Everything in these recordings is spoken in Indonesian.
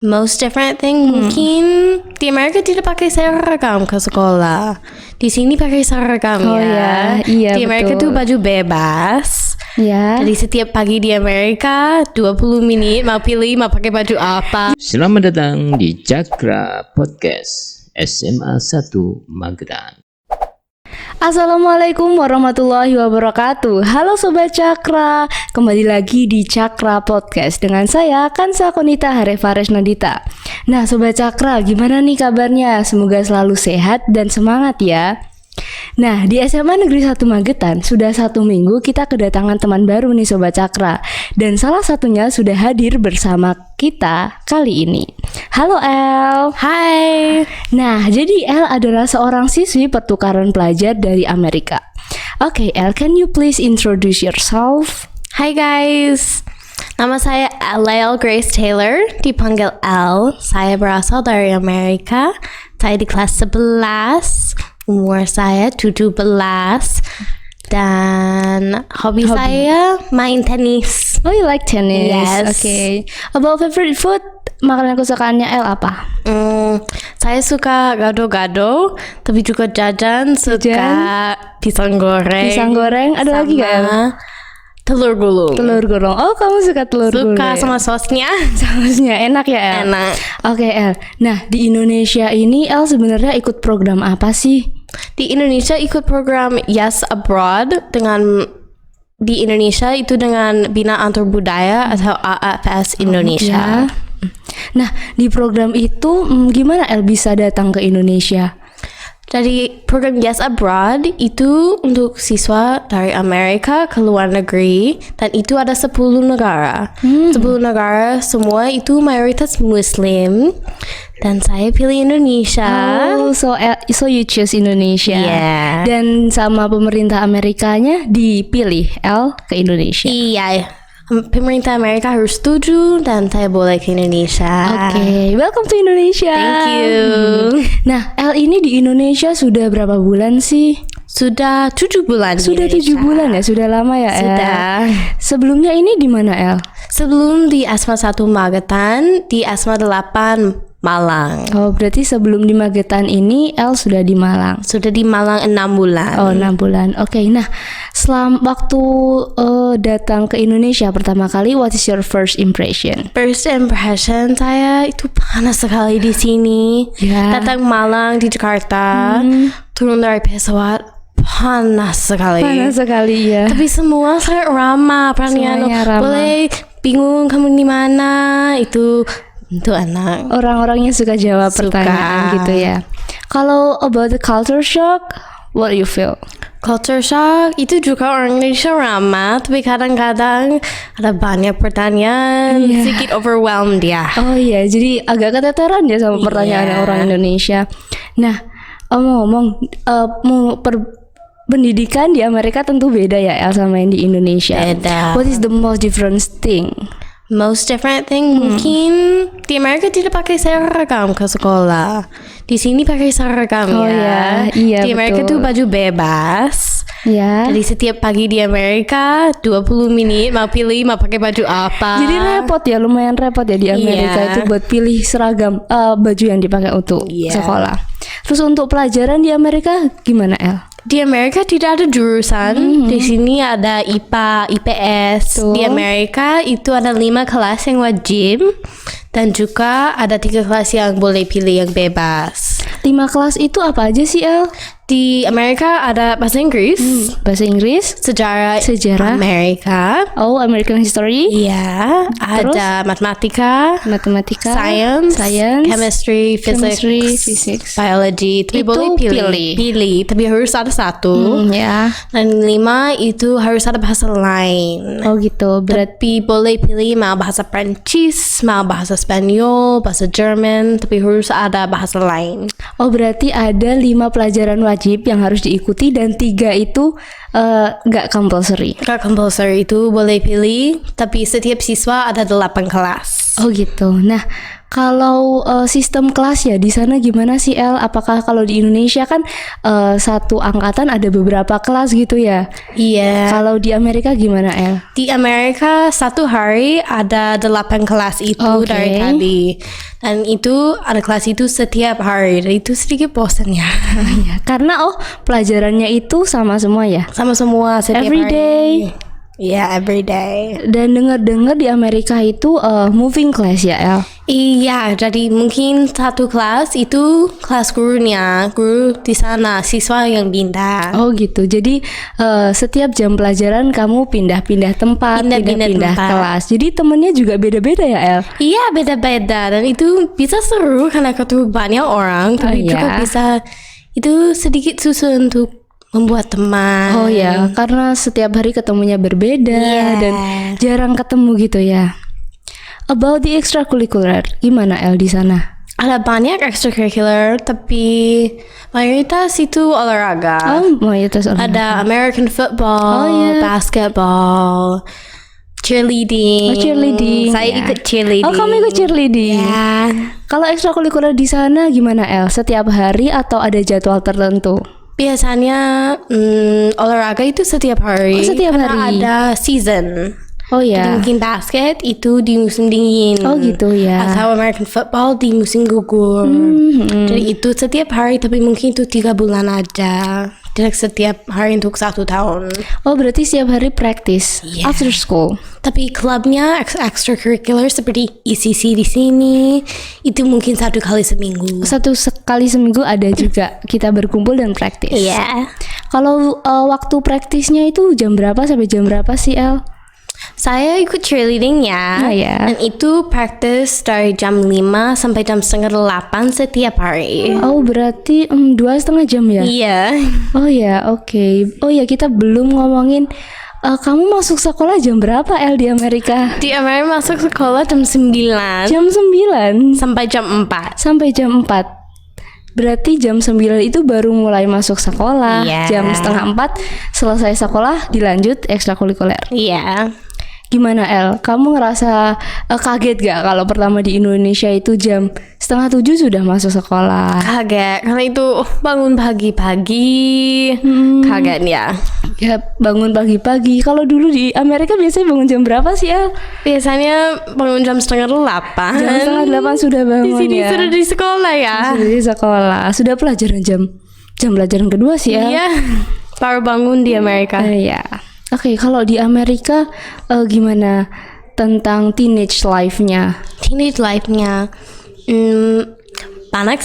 Most different thing mungkin di Amerika tidak pakai seragam ke sekolah. Di sini pakai seragam ya. Iya, Di Amerika tuh baju bebas. Ya. Jadi setiap pagi di Amerika 20 menit mau pilih mau pakai baju apa. Selamat datang di Cakra Podcast SMA 1 Magelang. Assalamualaikum warahmatullahi wabarakatuh. Halo Sobat Cakra, kembali lagi di Cakra Podcast dengan saya Kansa Konita Harefares Nandita. Nah Sobat Cakra, gimana nih kabarnya? Semoga selalu sehat dan semangat ya. Nah di SMA Negeri 1 Magetan sudah 1 minggu kita kedatangan teman baru nih Sobat Cakra. Dan salah satunya sudah hadir bersama kita kali ini. Halo El. Hai. Nah, jadi El adalah seorang siswi pertukaran pelajar dari Amerika. Oke, El, can you please introduce yourself? Hai guys. Nama saya Lael Grace Taylor, dipanggil L. Saya berasal dari Amerika. Saya di kelas 11. Umur saya 17. Dan hobi saya main tenis. Oh, you like tennis? Yes. Okay. About favorite food, makanan kesukaannya El apa? Saya suka gado-gado, tapi juga jajan, suka pisang goreng. Pisang goreng, ada lagi gak El? Telur gulung. Telur gulung. Oh, kamu suka telur gulung? Suka sama sosnya. Sausnya enak ya El? Enak. Oke El. Nah, di Indonesia ini El sebenarnya ikut program apa sih? Di Indonesia ikut program Yes Abroad dengan di Indonesia itu dengan Bina Antar Budaya atau AFS Indonesia. Ya. Nah, di program itu gimana El bisa datang ke Indonesia? Jadi program Yes Abroad itu untuk siswa dari Amerika ke luar negeri dan itu ada 10 negara. 10 negara semua itu mayoritas Muslim dan saya pilih Indonesia. Oh, so you choose Indonesia. Yeah. Dan sama pemerintah Amerikanya dipilih El ke Indonesia. Iya. Pemerintah Amerika harus setuju dan saya boleh ke Indonesia. Oke, welcome to Indonesia. Thank you. Nah, El ini di Indonesia sudah berapa bulan sih? Sudah 7 bulan. Sudah di 7 bulan ya, sudah lama ya El. Sudah. Sebelumnya ini di mana El? Sebelum di Asma 1 Magetan, di Asma 8 Malang. Oh, berarti sebelum di Magetan ini El sudah di Malang. Sudah di Malang 6 bulan. Oh, 6 bulan. Oke, nah waktu datang ke Indonesia pertama kali, what is your first impression? First impression saya itu panas sekali di sini. Ya. Datang Malang di Jakarta, turun dari pesawat panas sekali. Panas sekali ya. Tapi semua saya ramah, Semuanya ramah. boleh bingung kamu di mana itu enak. Orang-orangnya suka jawab pertanyaan gitu ya. Kalau about the culture shock, what do you feel? Culture shock itu juga orang Indonesia ramah, tapi kadang-kadang ada banyak pertanyaan, Iya. sedikit overwhelmed ya. Oh iya, jadi agak keteteran ya sama pertanyaan Iya. orang Indonesia. Nah, ngomong-ngomong, pendidikan di Amerika tentu beda ya El sama yang di Indonesia. Beda. What is the most different thing? Most different thing mungkin di Amerika tidak pakai seragam ke sekolah. Di sini pakai seragam Oh ya. ya, iya Di Amerika betul. tuh baju bebas. Ya. Jadi setiap pagi di Amerika 20 menit mau pilih mau pakai baju apa. Jadi repot ya, lumayan repot ya di Amerika Iya. itu buat pilih seragam baju yang dipakai untuk Iya. sekolah. Terus untuk pelajaran di Amerika gimana El? Di Amerika tidak ada jurusan. Di sini ada IPA, IPS. Tuh. Di Amerika itu ada 5 kelas yang wajib dan juga ada 3 kelas yang boleh pilih yang bebas. 5 kelas itu apa aja sih El? Di Amerika ada bahasa Inggris, Bahasa Inggris? sejarah Amerika. Oh, American History? Iya, Terus? ada matematika, Matematika? science, chemistry, Physics. biology. Tapi Itu boleh pilih. Tapi harus ada satu. Ya. Dan 5 itu harus ada bahasa lain. Oh gitu. Tapi boleh pilih mau bahasa Prancis, mau bahasa Spanyol, bahasa Jerman, tapi harus ada bahasa lain. Oh, berarti ada 5 pelajaran wajib yang harus diikuti dan 3 itu nggak compulsory. Gak compulsory, itu boleh pilih, tapi setiap siswa ada 8 kelas. Oh gitu. Nah, Kalau sistem kelas ya di sana gimana sih El? Apakah kalau di Indonesia kan satu angkatan ada beberapa kelas gitu ya? Iya. Kalau di Amerika gimana El? Di Amerika satu hari ada 8 kelas itu Oke. dari tadi. Dan itu ada kelas itu setiap hari. Dan itu sedikit bosan ya. Ya, karena pelajarannya itu sama semua ya. Sama semua setiap Every hari. day. Iya, every day. Dan dengar-dengar di Amerika itu moving class ya El? Iya, jadi mungkin satu kelas itu kelas gurunya, guru di sana, siswa yang pindah. Oh gitu. Jadi setiap jam pelajaran kamu pindah-pindah tempat, Pindah-pindah tempat. kelas. Jadi temennya juga beda-beda ya El? Iya, beda-beda dan itu bisa seru karena ketemu banyak orang, tapi iya. juga bisa itu sedikit susah untuk membuat teman. Oh ya, karena setiap hari ketemunya berbeda Iya. dan jarang ketemu gitu ya. About the extracurricular, gimana El di sana? Ada banyak extracurricular, tapi mayoritas itu olahraga. Mau ya terus Ada American football, Oh, iya. basketball, cheerleading. Oh, cheerleading, Saya ya. ikut cheerleading. Oh, kamu ikut cheerleading. Ya. Kalau ekstrakurikuler di sana gimana El? Setiap hari atau ada jadwal tertentu? Biasanya olahraga itu setiap hari. Oh, setiap karena hari. ada season. Oh Jadi ya. mungkin basket itu di musim dingin. Oh gitu ya. Atau American football di musim gugur. Jadi itu setiap hari, tapi mungkin itu 3 bulan aja. Tidak setiap hari untuk 1 tahun. Oh berarti setiap hari praktis Iya. after school. Tapi klubnya extracurricular seperti ECC di sini itu mungkin 1 kali seminggu. Satu sekali seminggu ada juga kita berkumpul dan praktis. Iya. Kalau waktu praktisnya itu jam berapa sampai jam berapa sih El? Saya ikut cheerleading ya. Ah, ya. Dan itu praktis dari jam 5 sampai jam setengah 8 setiap hari. Oh berarti 2,5 jam ya? Iya. Oh ya oke. Oh ya kita belum ngomongin kamu masuk sekolah jam berapa El di Amerika? Di Amerika masuk sekolah jam 9 Jam 9 sampai jam 4. sampai jam 4. Berarti jam 9 itu baru mulai masuk sekolah. Iya. Jam setengah 4 selesai sekolah dilanjut ekstrakurikuler. Iya. Gimana El? Kamu ngerasa kaget gak kalau pertama di Indonesia itu jam setengah 7 sudah masuk sekolah? Kaget karena itu bangun pagi-pagi. Kaget ya. Ya bangun pagi-pagi. Kalau dulu di Amerika biasanya bangun jam berapa sih El? Biasanya bangun jam setengah 8. Jam setengah 8 sudah bangun Di sini ya. sudah di sekolah ya. Sudah di sekolah. Sudah pelajaran jam pelajaran kedua sih El. Iya. Baru bangun di Amerika. Ya. Oke, kalau di Amerika gimana tentang teenage life-nya? Teenage life-nya. Banyak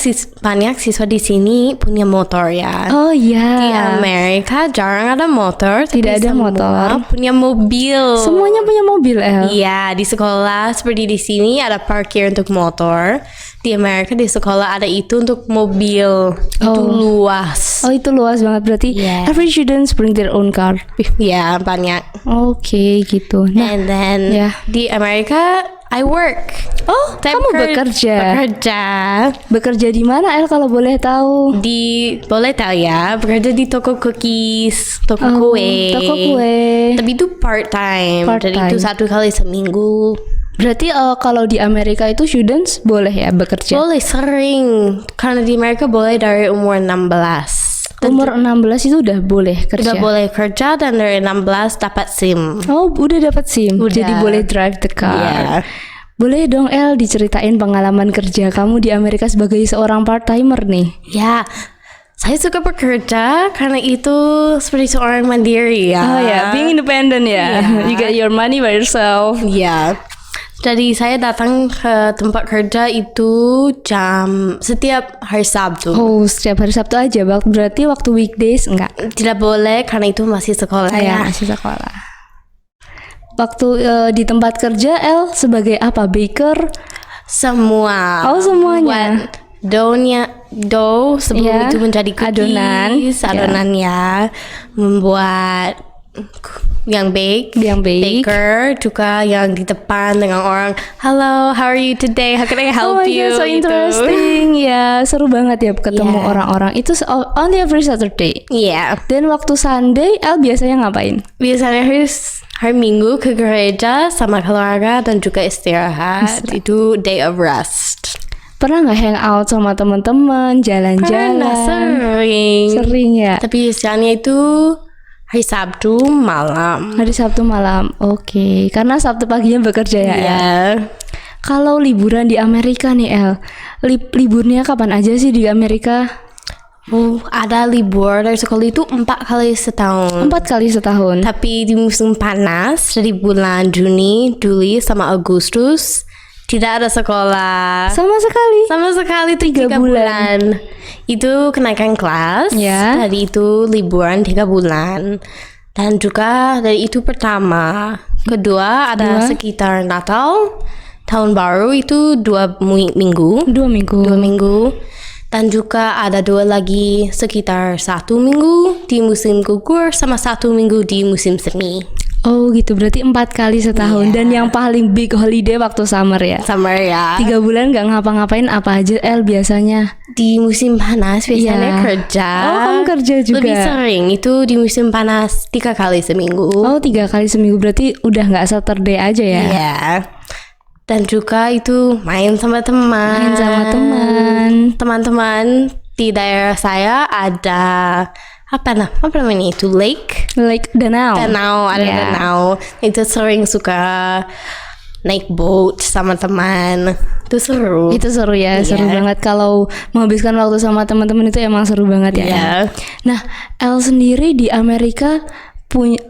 siswa di sini punya motor ya. Oh iya. Di Amerika jarang ada motor, tapi Tidak ada semua motor. punya mobil. Semuanya punya mobil El. Iya, di sekolah seperti di sini ada parkir untuk motor. Di Amerika di sekolah ada itu untuk mobil. Itu luas. Oh itu luas banget berarti. Yeah. Every students bring their own car. Ya, banyak. Oke gitu. Nah, And then ya. di Amerika I work. oh Saya kamu bekerja. Bekerja. Bekerja di mana El kalau boleh tahu? Boleh tahu ya, bekerja di toko cookies, toko kue. Toko kue. Tapi itu part time. Jadi Part-time. itu 1 kali seminggu. Berarti kalau di Amerika itu students boleh ya bekerja? Boleh sering. Karena di Amerika boleh dari umur 16. Umur 16 itu udah boleh kerja. Udah boleh kerja dan dari 16 dapat SIM. Oh, udah dapat SIM. Udah. Jadi boleh drive the car. Iya. Boleh dong El diceritain pengalaman kerja kamu di Amerika sebagai seorang part-timer nih. Ya, saya suka bekerja karena itu seperti seorang mandiri ya. Oh ya, being independent ya. Iya. You get your money by yourself. Iya. Jadi saya datang ke tempat kerja itu setiap hari Sabtu. Oh, setiap hari Sabtu aja. Berarti waktu weekdays enggak? Tidak boleh karena itu masih sekolah ya. Masih sekolah. Waktu di tempat kerja El sebagai apa? Baker? Semua. Oh, semuanya. Buat dough sebelum Ya, itu menjadi cookies, adonan. ya. Membuat yang Yang bake. baker juga yang di depan dengan orang, hello, how are you today? How can I help Oh my you? God, so Gitu. interesting. Ya, seru banget ya ketemu Yeah. orang-orang. Itu only every Saturday. Iya. Dan waktu Sunday, El biasanya ngapain? Biasanya harus hari Minggu ke gereja sama keluarga dan juga istirahat. Itu day of rest. Pernah nggak hangout sama teman-teman, jalan-jalan? Pernah, sering. Sering ya. Tapi biasanya itu hari Sabtu malam. Hari Sabtu malam. Oke, karena Sabtu paginya bekerja ya. Iya. Kalau liburan di Amerika nih El, liburnya kapan aja sih di Amerika? Ada libur dari sekolah itu 4 kali setahun. 4 kali setahun. Tapi di musim panas dari bulan Juni, Juli sama Agustus tidak ada sekolah. Sama sekali 3 bulan. Itu kenaikan kelas. Ya. Dari itu liburan 3 bulan. Dan juga dari itu pertama. Kedua ada sekitar Natal, Tahun Baru itu 2 minggu. 2 minggu. 2 minggu. Dan juga ada 2 lagi sekitar 1 minggu di musim gugur sama 1 minggu di musim semi. Oh gitu, berarti 4 kali setahun. Dan yang paling big holiday waktu summer ya? Summer ya. 3 bulan gak ngapa-ngapain apa aja El biasanya? Di musim panas biasanya kerja. Oh kamu kerja juga? Lebih sering itu di musim panas 3 kali seminggu. Oh 3 kali seminggu, berarti udah gak Saturday aja ya? Iya. Dan juga itu main sama teman. Main sama teman. Teman-teman di daerah saya ada apa namanya itu lake danau. Ada Yeah. danau. Itu sering suka naik boat sama teman. Itu seru. Itu seru ya, seru Iya. banget kalau menghabiskan waktu sama teman-teman itu emang seru banget ya. Iya. Nah, El sendiri di Amerika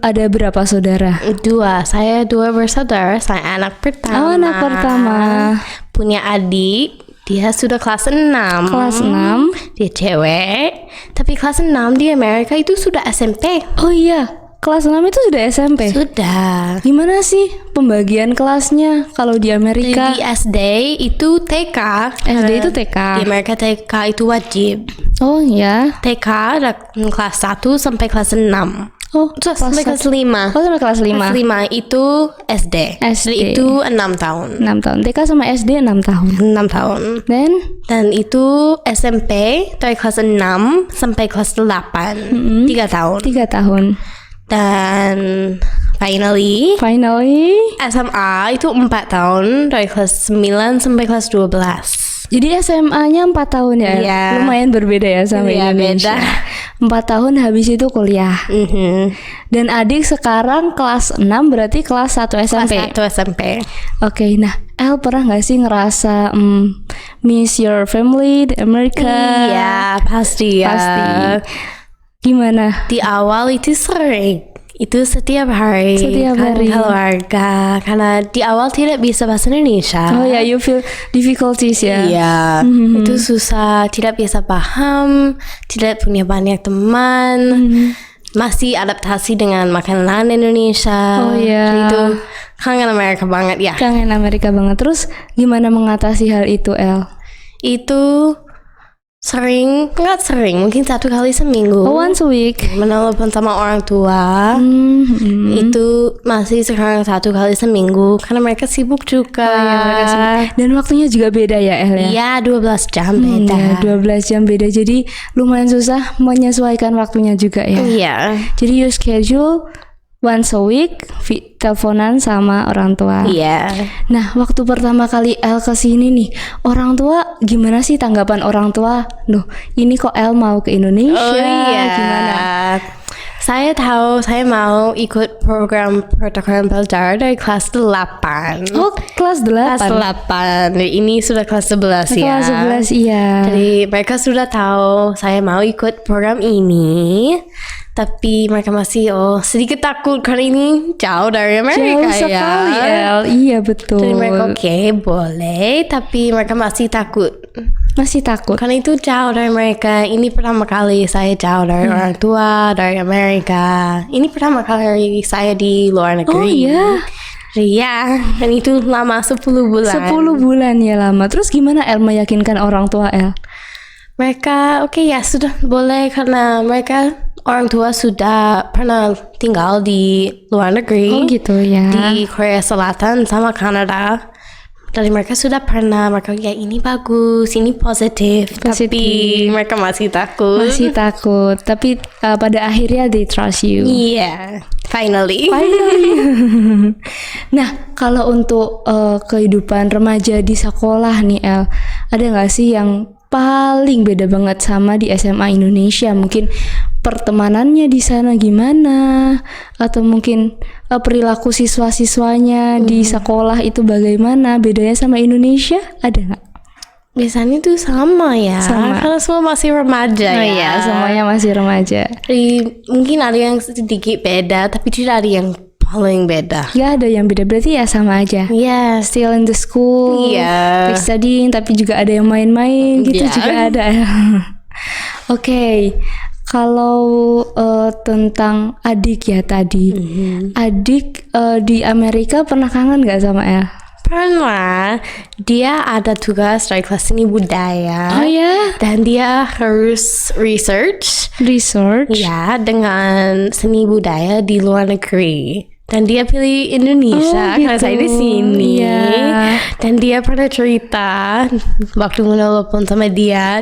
ada berapa saudara? 2. Saya 2 bersaudara. Saya anak pertama. Oh, anak pertama. Punya adik. Dia sudah kelas 6. Kelas 6. Dia cewek. Tapi kelas 6 di Amerika itu sudah SMP. Oh iya, kelas 6 itu sudah SMP? Sudah. Gimana sih pembagian kelasnya kalau di Amerika? Di SD itu TK. SD itu TK. Di Amerika TK itu wajib. Oh iya. TK ada kelas 1 sampai kelas 6. Oh, Sampai kelas 5. Oh, sampai kelas 5. Kelas 5 itu SD. SD. Jadi itu 6 tahun. 6 tahun. TK sama SD 6 tahun. 6 tahun. Dan itu SMP dari kelas 6 sampai kelas 8. 3 tahun. 3 tahun. Dan finally SMA itu 4 tahun dari kelas 9 sampai kelas 12. Jadi SMA-nya 4 tahun ya? Iya. Lumayan berbeda ya sama Iya, Indonesia. beda. 4 tahun habis itu kuliah. Dan adik sekarang kelas 6 berarti kelas 1 SMP. Kelas 1 SMP. Oke, nah El pernah gak sih ngerasa miss your family di Amerika? Iya, pasti ya. Pasti. Gimana? Di awal itu sering. Itu setiap hari. Setiap kan hari. keluarga. Karena di awal tidak bisa bahasa Indonesia. Oh ya, you feel difficulties ya? Iya, itu susah, tidak bisa paham, tidak punya banyak teman, masih adaptasi dengan makanan Indonesia. Oh iya. Itu kangen Amerika banget ya. Kangen Amerika banget. Terus gimana mengatasi hal itu El? Itu nggak sering, mungkin 1 kali seminggu. Oh, once a week. Menelepon sama orang tua. Itu masih sekarang 1 kali seminggu karena mereka sibuk juga. Oh, iya, mereka sibuk. Dan waktunya juga beda ya El ya? Iya, 12 jam beda. Ya, 12 jam beda. Jadi lumayan susah menyesuaikan waktunya juga ya. Iya. Jadi you schedule once a week teleponan sama orang tua. Iya. Nah, waktu pertama kali El kesini nih, orang tua gimana sih tanggapan orang tua? Loh, ini kok El mau ke Indonesia? Oh iya. Gimana? Saya tahu saya mau ikut program pertukaran pelajar dari kelas 8. Oh, kelas 8. Kelas 8. Ini sudah kelas 11 ya. Kelas 11 iya. Jadi mereka sudah tahu saya mau ikut program ini. Tapi mereka masih sedikit takut karena ini jauh dari Amerika. Jauh sekali El. Iya betul. Jadi mereka oke, boleh, tapi mereka masih takut. Masih takut. Karena itu jauh dari mereka. Ini pertama kali saya jauh dari orang tua, dari Amerika. Ini pertama kali saya di luar negeri. Oh iya. Iya, dan itu lama 10 bulan. 10 bulan ya lama. Terus gimana El meyakinkan orang tua El? Mereka oke ya sudah boleh karena mereka orang tua sudah pernah tinggal di luar negeri. Oh gitu ya. Di Korea Selatan sama Kanada. Dari mereka sudah pernah, mereka ya ini bagus, ini positif. Tapi mereka masih takut. Masih takut. Tapi pada akhirnya they trust you. Iya. Finally. Nah, kalau untuk kehidupan remaja di sekolah nih El, ada nggak sih yang paling beda banget sama di SMA Indonesia? Mungkin pertemanannya di sana gimana, atau mungkin perilaku siswa-siswanya di sekolah itu bagaimana? Bedanya sama Indonesia ada nggak? Biasanya tuh sama ya. Sama. Karena semua masih remaja Oh ya. iya, semuanya masih remaja. Jadi, mungkin ada yang sedikit beda, tapi tidak ada yang paling beda. Gak ada yang beda, berarti ya sama aja. Yes. Still in the school, Iya. like studying, tapi juga ada yang main-main gitu Iya. juga ada. Oke, kalau tentang adik ya tadi, adik di Amerika pernah kangen nggak sama El? Pernah, dia ada tugas dari kelas seni budaya. Oh ya, Dan dia harus research research. ya dengan seni budaya di luar negeri. Dan dia pilih Indonesia Oh, karena gitu. saya di sini. Iya. Dan dia pernah cerita waktu menelpon sama dia,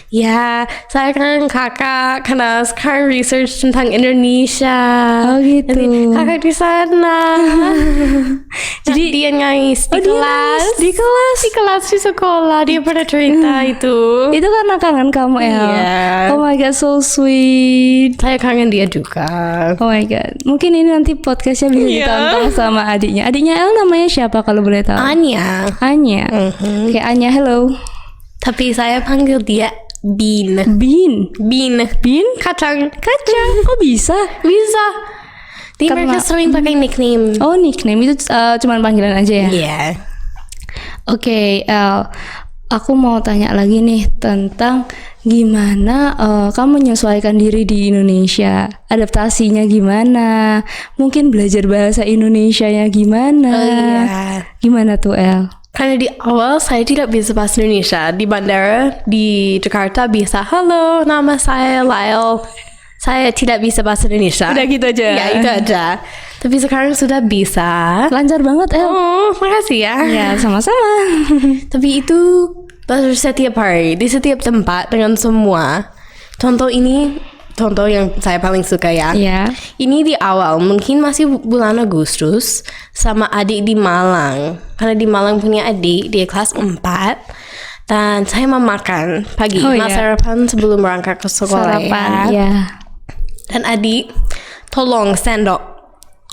ya saya kan kakak karena sekarang research tentang Indonesia. Oh, gitu. Nanti kakak di sana. Jadi dia nangis di Oh, dia kelas. nangis di kelas. Di kelas di sekolah dia pernah cerita itu. Itu karena kangen kamu El. Iya. Oh my god, so sweet. Saya kangen dia juga. Oh my god, mungkin ini nanti podcastnya bisa Iya. ditonton sama adiknya. Adiknya El namanya siapa kalau boleh tahu? Anya. Anya. Oke, Anya, hello. Tapi saya panggil dia Bean. Bean. Bean. Bean? Kacang. Kacang. Kok bisa? Bisa. Di Karena- mereka sering pakai nickname. Oh, nickname itu cuman panggilan aja ya? Iya. Oke, El. Aku mau tanya lagi nih tentang gimana kamu menyesuaikan diri di Indonesia. Adaptasinya gimana? Mungkin belajar bahasa Indonesianya gimana? Oh iya. Gimana tuh, El? Karena di awal saya tidak bisa bahasa Indonesia. Di bandara di Jakarta bisa, halo nama saya Lyle. Saya tidak bisa bahasa Indonesia. Udah gitu aja. Ya itu aja. Tapi sekarang sudah bisa. Lancar banget, El. Oh, makasih ya. Ya, sama-sama. Tapi itu baru setiap hari di setiap tempat dengan semua. Contoh yang saya paling suka ya. Ya. Ini di awal mungkin masih bulan Agustus sama adik di Malang. Karena di Malang punya adik dia kelas 4. Dan saya mau makan pagi, Oh, mau iya. sarapan sebelum berangkat ke sekolah Sarapan, ya. ya. Dan adik, tolong sendok.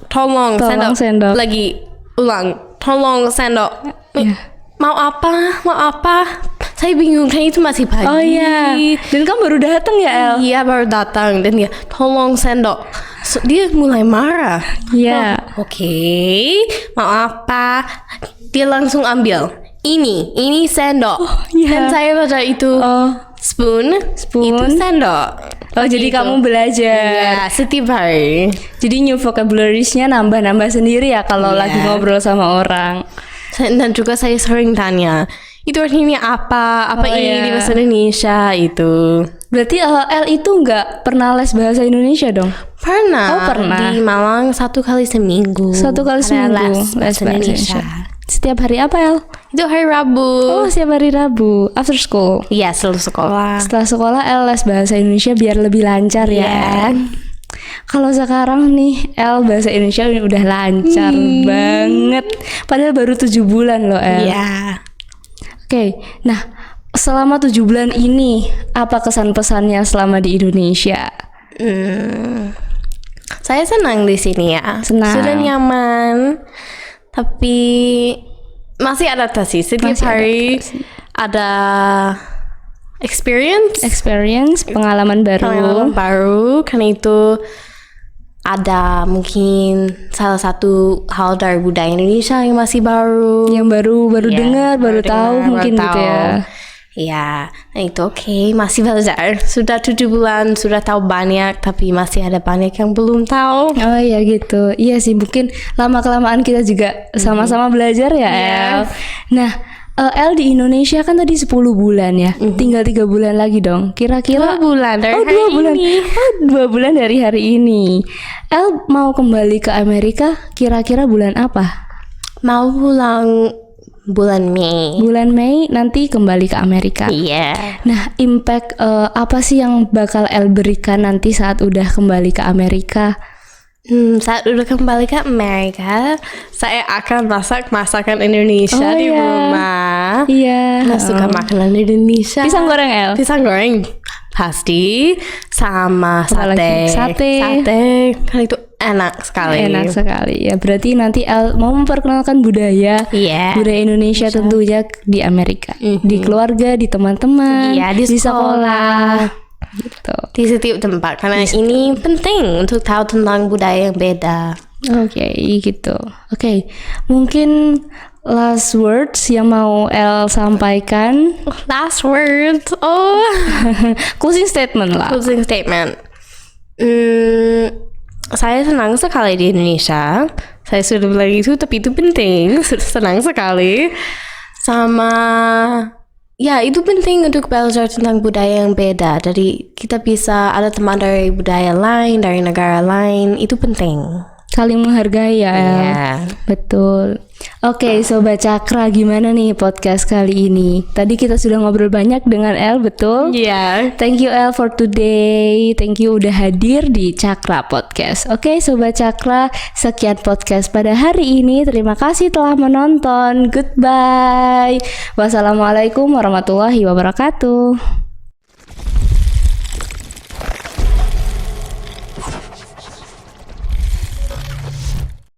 Tolong sendok. Lagi ulang. Tolong sendok. Ya. Mau apa? Saya bingung, kan itu masih pagi. Oh iya. Dan kamu baru datang ya, El? Iya baru datang dan dia tolong sendok. Dia mulai marah. Iya. Oh, Oke, mau apa? Dia langsung ambil. Ini sendok. iya. Dan saya pada itu Oh. spoon. Spoon. Itu sendok. Oh, jadi Gitu. kamu belajar. Ya, setiap hari. Jadi new vocabularies-nya nambah-nambah sendiri ya kalau Iya. lagi ngobrol sama orang. Dan juga saya sering tanya, itu artinya apa? Apa Oh, ini iya. di bahasa Indonesia itu? Berarti El itu nggak pernah les bahasa Indonesia dong? Pernah. Oh, pernah. Di Malang 1 kali seminggu. Satu kali Ada seminggu les bahasa Indonesia. Setiap hari apa, El? Itu hari Rabu. Oh, setiap hari Rabu after school. Iya, selalu sekolah. Setelah sekolah El les bahasa Indonesia biar lebih lancar ya. Iya. Kalau sekarang nih El bahasa Indonesia udah lancar banget. Padahal baru 7 bulan loh El. Iya. Oke, nah selama 7 bulan ini apa kesan-pesannya selama di Indonesia? Saya senang di sini ya. Senang. Sudah nyaman. Tapi masih adaptasi. Setiap Masih hari ada experience. Experience, pengalaman Pengalaman baru. baru. Karena itu ada mungkin salah satu hal dari budaya Indonesia yang masih baru. Yang baru Iya, dengar, baru tahu dengar, mungkin baru gitu tahu. ya. Ya, nah itu oke, masih belajar. Sudah 7 bulan, sudah tahu banyak, tapi masih ada banyak yang belum tahu. Oh iya gitu. Iya sih, mungkin lama-kelamaan kita juga sama-sama belajar ya, Iya. El. Nah, El di Indonesia kan tadi 10 bulan ya. Tinggal 3 bulan lagi dong. Kira-kira 2 bulan dari Oh, 2 hari bulan. ini. Oh, 2 bulan dari hari ini. El mau kembali ke Amerika kira-kira bulan apa? Mau pulang bulan Mei. Bulan Mei nanti kembali ke Amerika. Iya. Nah, impact apa sih yang bakal El berikan nanti saat udah kembali ke Amerika? Saat udah kembali ke Amerika, saya akan masak masakan Indonesia Oh, di iya. rumah. Iya. Nah, suka makanan Indonesia. Pisang goreng, El? Pisang goreng pasti, sama Apa lagi? sate. Sate. Kan itu enak sekali. Enak sekali ya. Berarti nanti El mau memperkenalkan budaya Iya. budaya Indonesia tentunya di Amerika, di keluarga, di teman-teman, Iya, di sekolah. Gitu. Di setiap tempat, karena ini penting untuk tahu tentang budaya yang beda. Oke, gitu. Oke, mungkin last words yang mau El sampaikan. Last words. Oh, Closing statement lah. closing statement. Saya senang sekali di Indonesia. Saya sudah bilang itu, tapi itu penting. Senang sekali. Sama, ya itu penting untuk belajar tentang budaya yang beda. Jadi kita bisa ada teman dari budaya lain, dari negara lain. Itu penting. Saling menghargai ya, El. Iya. Betul. Oke, Sobat Cakra, gimana nih podcast kali ini? Tadi kita sudah ngobrol banyak dengan El, betul? Iya. Thank you El for today. Thank you udah hadir di Cakra Podcast. Oke, Sobat Cakra, sekian podcast pada hari ini. Terima kasih telah menonton. Goodbye. Wassalamualaikum warahmatullahi wabarakatuh.